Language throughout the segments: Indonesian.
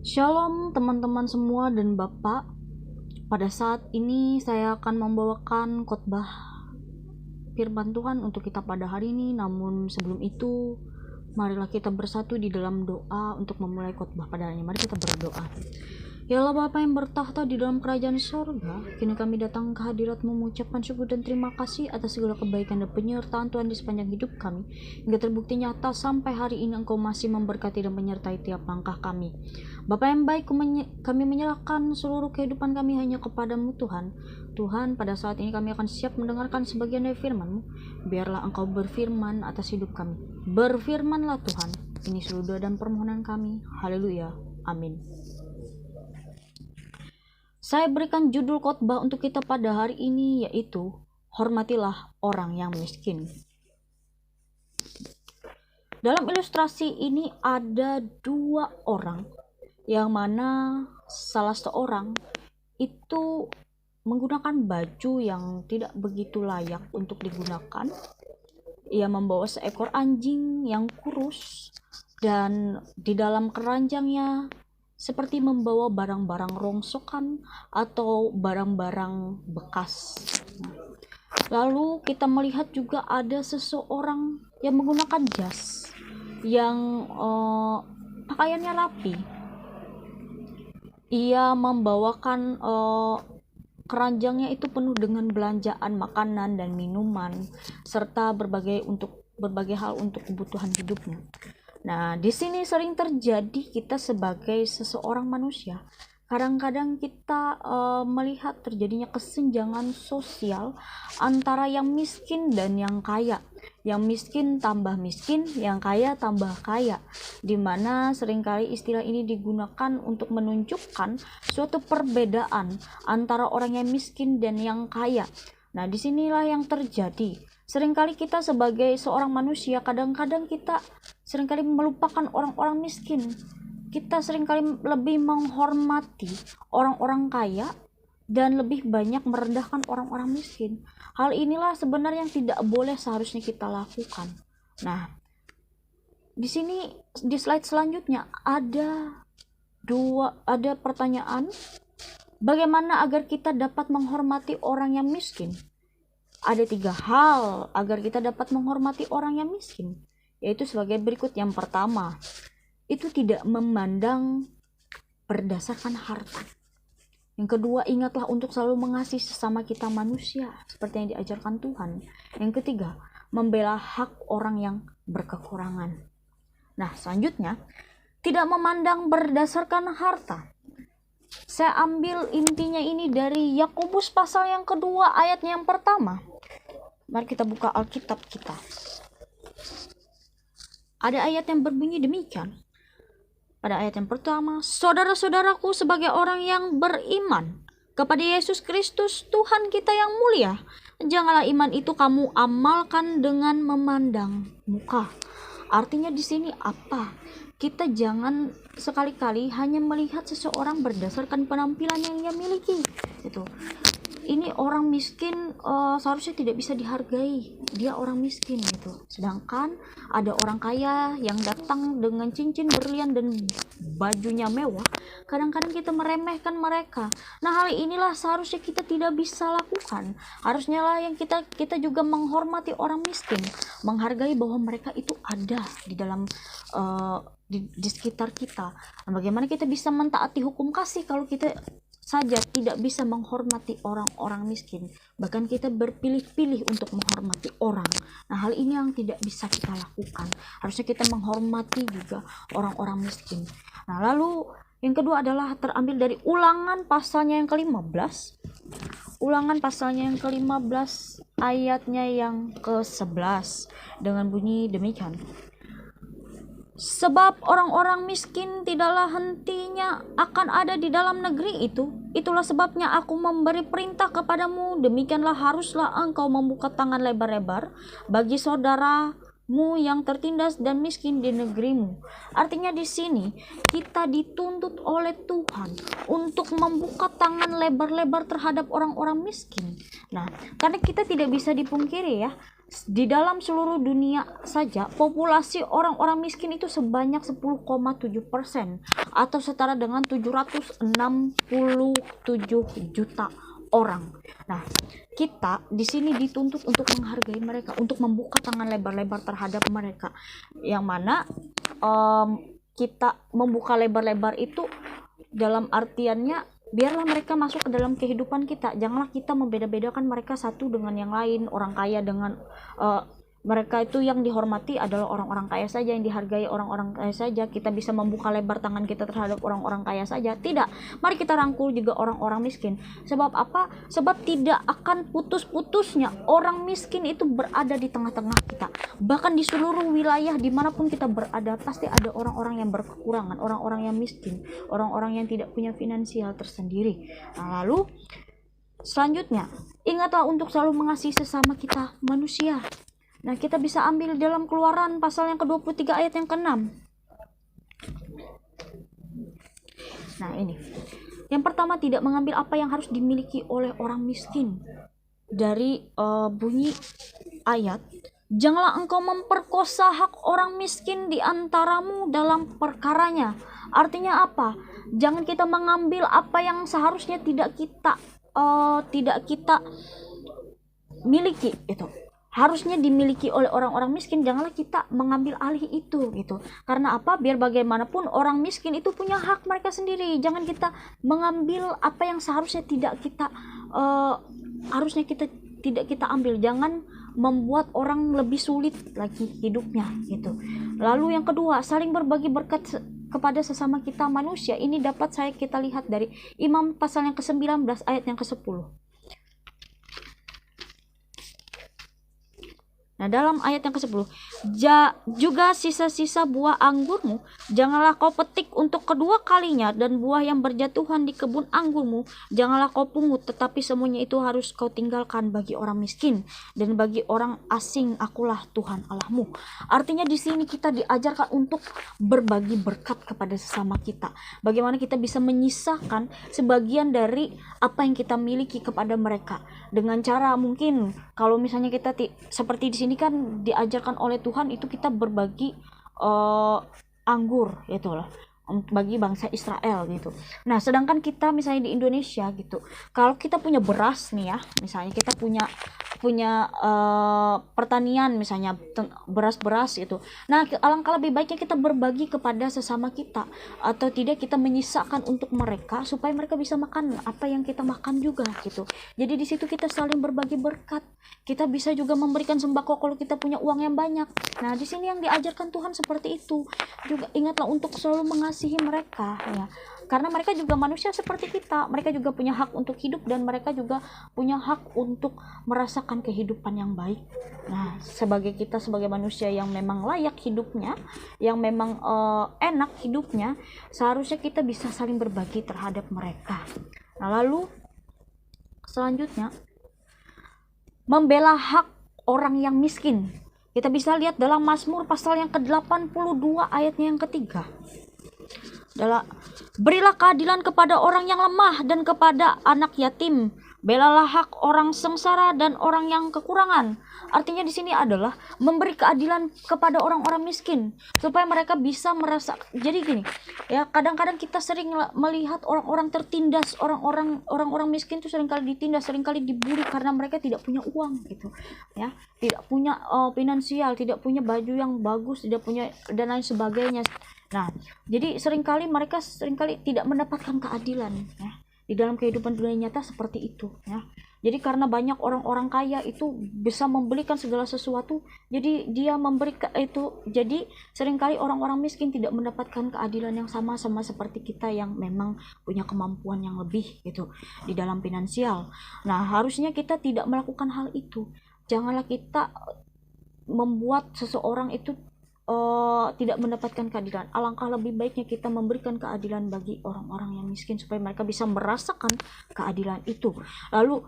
Shalom teman-teman semua dan Bapak. Pada saat ini saya akan membawakan khotbah firman Tuhan untuk kita pada hari ini. Namun sebelum itu, marilah kita bersatu di dalam doa untuk memulai khotbah pada hari ini. Mari kita berdoa. Ya Allah Bapa yang bertahta di dalam kerajaan sorga, kini kami datang ke hadirat-Mu mengucapkan syukur dan terima kasih atas segala kebaikan dan penyertaan Tuhan di sepanjang hidup kami, hingga terbukti nyata sampai hari ini Engkau masih memberkati dan menyertai tiap langkah kami. Bapa yang baik, kami menyerahkan seluruh kehidupan kami hanya kepadamu Tuhan. Tuhan, pada saat ini kami akan siap mendengarkan sebagian dari firman-Mu. Biarlah Engkau berfirman atas hidup kami. Berfirmanlah Tuhan. Ini seluruh doa dan permohonan kami. Haleluya. Amin. Saya berikan judul khotbah untuk kita pada hari ini, yaitu hormatilah orang yang miskin. Dalam ilustrasi ini ada dua orang, yang mana salah seorang itu menggunakan baju yang tidak begitu layak untuk digunakan. Ia membawa seekor anjing yang kurus, dan di dalam keranjangnya seperti membawa barang-barang rongsokan atau barang-barang bekas. Lalu kita melihat juga ada seseorang yang menggunakan jas yang pakaiannya rapi. Ia membawakan keranjangnya itu penuh dengan belanjaan makanan dan minuman serta berbagai hal untuk kebutuhan hidupnya. Nah, di sini sering terjadi kita sebagai seseorang manusia. Kadang-kadang kita melihat terjadinya kesenjangan sosial antara yang miskin dan yang kaya. Yang miskin tambah miskin, yang kaya tambah kaya. Dimana seringkali istilah ini digunakan untuk menunjukkan suatu perbedaan antara orang yang miskin dan yang kaya. Nah, disinilah yang terjadi. Seringkali kita sebagai seorang manusia, kadang-kadang kita seringkali melupakan orang-orang miskin. Kita seringkali lebih menghormati orang-orang kaya dan lebih banyak merendahkan orang-orang miskin. Hal inilah sebenarnya yang tidak boleh seharusnya kita lakukan. Nah, di sini di slide selanjutnya ada pertanyaan, bagaimana agar kita dapat menghormati orang yang miskin? Ada 3 hal agar kita dapat menghormati orang yang miskin, yaitu sebagai berikut. Yang pertama, itu tidak memandang berdasarkan harta. Yang kedua, ingatlah untuk selalu mengasihi sesama kita manusia, seperti yang diajarkan Tuhan. Yang ketiga, membela hak orang yang berkekurangan. Nah, selanjutnya, tidak memandang berdasarkan harta. Saya ambil intinya ini dari Yakobus pasal yang kedua ayatnya yang pertama. Mari kita buka Alkitab kita. Ada ayat yang berbunyi demikian. Pada ayat yang pertama, saudara-saudaraku sebagai orang yang beriman kepada Yesus Kristus Tuhan kita yang mulia, janganlah iman itu kamu amalkan dengan memandang muka. Artinya di sini apa? Kita jangan sekali-kali hanya melihat seseorang berdasarkan penampilan yang ia miliki. Ini orang miskin seharusnya tidak bisa dihargai. Dia orang miskin gitu. Sedangkan ada orang kaya yang datang dengan cincin berlian dan bajunya mewah. Kadang-kadang kita meremehkan mereka. Nah, hal inilah seharusnya kita tidak bisa lakukan. Harusnya lah yang kita juga menghormati orang miskin, menghargai bahwa mereka itu ada di dalam di sekitar kita. Nah, bagaimana kita bisa mentaati hukum kasih kalau kita saja tidak bisa menghormati orang-orang miskin, bahkan kita berpilih-pilih untuk menghormati orang. Nah, hal ini yang tidak bisa kita lakukan. Harusnya kita menghormati juga orang-orang miskin. Nah, lalu yang kedua adalah terambil dari Ulangan pasalnya yang ke-15. Ulangan pasalnya yang ke-15 ayatnya yang ke-11 dengan bunyi demikian. Sebab orang-orang miskin tidaklah hentinya akan ada di dalam negeri itu. Itulah sebabnya aku memberi perintah kepadamu, demikianlah haruslah engkau membuka tangan lebar-lebar bagi saudara yang tertindas dan miskin di negerimu. Artinya di sini kita dituntut oleh Tuhan untuk membuka tangan lebar-lebar terhadap orang-orang miskin. Nah, karena kita tidak bisa dipungkiri ya, di dalam seluruh dunia saja populasi orang-orang miskin itu sebanyak 10,7% atau setara dengan 767 juta orang. Nah, kita di sini dituntut untuk menghargai mereka, untuk membuka tangan lebar-lebar terhadap mereka. Yang mana kita membuka lebar-lebar itu dalam artiannya biarlah mereka masuk ke dalam kehidupan kita. Janganlah kita membeda-bedakan mereka satu dengan yang lain, orang kaya dengan mereka itu yang dihormati adalah orang-orang kaya saja, yang dihargai orang-orang kaya saja. Kita bisa membuka lebar tangan kita terhadap orang-orang kaya saja. Tidak, mari kita rangkul juga orang-orang miskin. Sebab apa? Sebab tidak akan putus-putusnya orang miskin itu berada di tengah-tengah kita. Bahkan di seluruh wilayah dimanapun kita berada, pasti ada orang-orang yang berkekurangan, orang-orang yang miskin, orang-orang yang tidak punya finansial tersendiri. Nah, lalu selanjutnya, ingatlah untuk selalu mengasihi sesama kita manusia. Nah, kita bisa ambil dalam Keluaran pasal yang ke-23 ayat yang ke-6. Nah, ini. Yang pertama, tidak mengambil apa yang harus dimiliki oleh orang miskin. Dari bunyi ayat, janganlah engkau memperkosa hak orang miskin di antaramu dalam perkaranya. Artinya apa? Jangan kita mengambil apa yang seharusnya tidak kita miliki itu. Harusnya dimiliki oleh orang-orang miskin, janganlah kita mengambil alih itu gitu. Karena apa? Biar bagaimanapun orang miskin itu punya hak mereka sendiri. Jangan kita mengambil apa yang seharusnya tidak kita ambil. Jangan membuat orang lebih sulit lagi hidupnya gitu. Lalu yang kedua, saling berbagi berkat kepada sesama kita manusia. Ini dapat kita lihat dari Imam pasal yang ke-19 ayat yang ke-10. Nah, dalam ayat yang ke-10, juga sisa-sisa buah anggurmu janganlah kau petik untuk kedua kalinya, dan buah yang berjatuhan di kebun anggurmu janganlah kau pungut, tetapi semuanya itu harus kau tinggalkan bagi orang miskin dan bagi orang asing. Akulah Tuhan Allahmu. Artinya di sini kita diajarkan untuk berbagi berkat kepada sesama kita. Bagaimana kita bisa menyisakan sebagian dari apa yang kita miliki kepada mereka dengan cara mungkin kalau misalnya kita seperti di sini kan diajarkan oleh Tuhan itu kita berbagi anggur gitu loh bagi bangsa Israel gitu. Nah, sedangkan kita misalnya di Indonesia gitu, kalau kita punya beras nih ya, misalnya kita punya pertanian misalnya beras gitu. Nah, alangkah lebih baiknya kita berbagi kepada sesama kita, atau tidak kita menyisakan untuk mereka supaya mereka bisa makan apa yang kita makan juga gitu. Jadi di situ kita saling berbagi berkat. Kita bisa juga memberikan sembako kalau kita punya uang yang banyak. Nah, di sini yang diajarkan Tuhan seperti itu. Juga ingatlah untuk selalu mengasihi mereka ya. Karena mereka juga manusia seperti kita. Mereka juga punya hak untuk hidup, dan mereka juga punya hak untuk merasakan kehidupan yang baik. Nah, kita sebagai manusia yang memang layak hidupnya, yang memang enak hidupnya, seharusnya kita bisa saling berbagi terhadap mereka. Nah, lalu selanjutnya, membela hak orang yang miskin. Kita bisa lihat dalam Mazmur pasal yang ke-82 ayatnya yang ketiga. Berilah keadilan kepada orang yang lemah dan kepada anak yatim. Belalah hak orang sengsara dan orang yang kekurangan. Artinya di sini adalah memberi keadilan kepada orang-orang miskin supaya mereka bisa merasa. Jadi gini, ya kadang-kadang kita sering melihat orang-orang tertindas, orang-orang miskin itu seringkali ditindas, seringkali diburu karena mereka tidak punya uang gitu. Ya, tidak punya finansial, tidak punya baju yang bagus, tidak punya dan lain sebagainya. Nah, jadi mereka seringkali tidak mendapatkan keadilan ya. Di dalam kehidupan dunia nyata seperti itu ya. Jadi karena banyak orang-orang kaya itu bisa membelikan segala sesuatu, jadi dia memberikan itu, jadi seringkali orang-orang miskin tidak mendapatkan keadilan yang sama seperti kita yang memang punya kemampuan yang lebih gitu di dalam finansial. Nah, harusnya kita tidak melakukan hal itu. Janganlah kita membuat seseorang itu tidak mendapatkan keadilan. Alangkah lebih baiknya kita memberikan keadilan bagi orang-orang yang miskin supaya mereka bisa merasakan keadilan itu. Lalu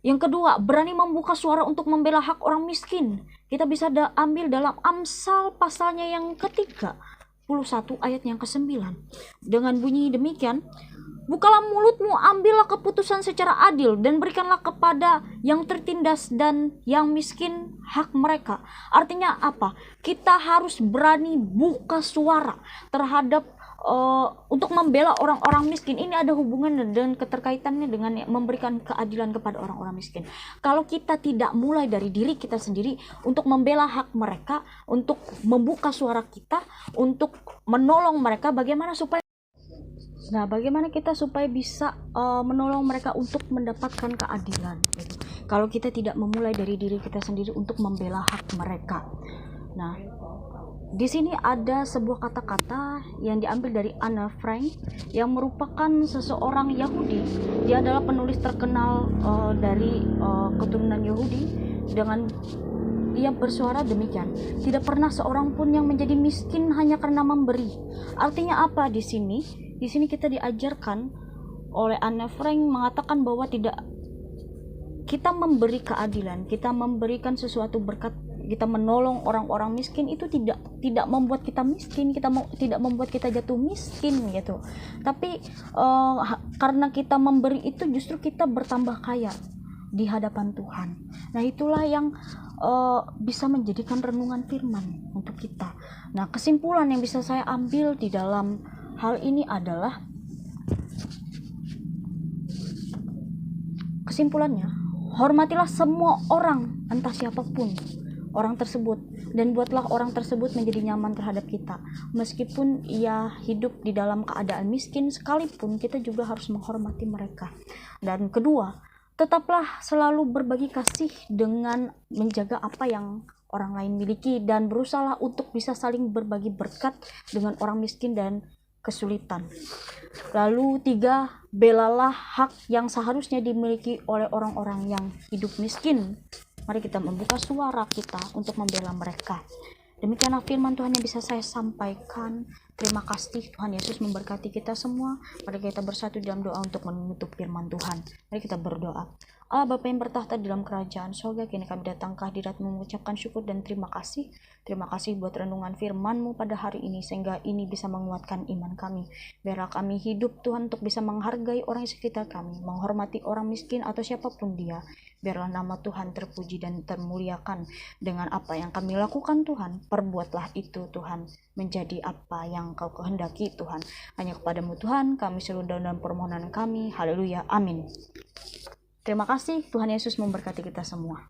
Yang kedua, berani membuka suara untuk membela hak orang miskin. Kita bisa ambil dalam Amsal pasalnya yang ketiga, 31 ayat yang ke-9. Dengan bunyi demikian, bukalah mulutmu, ambillah keputusan secara adil, dan berikanlah kepada yang tertindas dan yang miskin hak mereka. Artinya apa? Kita harus berani buka suara terhadap untuk membela orang-orang miskin. Ini ada hubungan dan keterkaitannya dengan memberikan keadilan kepada orang-orang miskin. Kalau kita tidak mulai dari diri kita sendiri untuk membela hak mereka, untuk membuka suara kita, untuk menolong mereka, bagaimana kita supaya bisa menolong mereka untuk mendapatkan keadilan gitu. Kalau kita tidak memulai dari diri kita sendiri untuk membela hak mereka. Nah, di sini ada sebuah kata-kata yang diambil dari Anne Frank yang merupakan seseorang Yahudi. Dia adalah penulis terkenal dari keturunan Yahudi. Dengan dia bersuara demikian, tidak pernah seorang pun yang menjadi miskin hanya karena memberi. Artinya apa di sini? Di sini kita diajarkan oleh Anne Frank mengatakan bahwa kita memberi keadilan, kita memberikan sesuatu berkat, kita menolong orang-orang miskin itu tidak membuat kita miskin, tidak membuat kita jatuh miskin gitu. Tapi karena kita memberi itu justru kita bertambah kaya di hadapan Tuhan. Nah, itulah yang bisa menjadikan renungan firman untuk kita. Nah, kesimpulan yang bisa saya ambil di dalam hal ini adalah, kesimpulannya, hormatilah semua orang, entah siapapun orang tersebut, dan buatlah orang tersebut menjadi nyaman terhadap kita. Meskipun ia hidup di dalam keadaan miskin sekalipun, kita juga harus menghormati mereka. Dan kedua, tetaplah selalu berbagi kasih dengan menjaga apa yang orang lain miliki, dan berusahalah untuk bisa saling berbagi berkat dengan orang miskin dan kesulitan. Lalu 3, belalah hak yang seharusnya dimiliki oleh orang-orang yang hidup miskin. Mari kita membuka suara kita untuk membela mereka. Demikianlah firman Tuhan yang bisa saya sampaikan. Terima kasih, Tuhan Yesus memberkati kita semua. Mari kita bersatu dalam doa untuk menutup firman Tuhan. Mari kita berdoa. Allah Bapa yang bertahta dalam kerajaan surga, kini kami datang ke hadirat-Mu mengucapkan syukur dan terima kasih. Terima kasih buat renungan firman-Mu pada hari ini, sehingga ini bisa menguatkan iman kami. Biarlah kami hidup, Tuhan, untuk bisa menghargai orang di sekitar kami, menghormati orang miskin atau siapapun dia. Biarlah nama Tuhan terpuji dan termuliakan dengan apa yang kami lakukan, Tuhan. Perbuatlah itu, Tuhan, menjadi apa yang Kau kehendaki, Tuhan. Hanya kepadamu, Tuhan, kami seru dalam permohonan kami. Haleluya, amin. Terima kasih, Tuhan Yesus memberkati kita semua.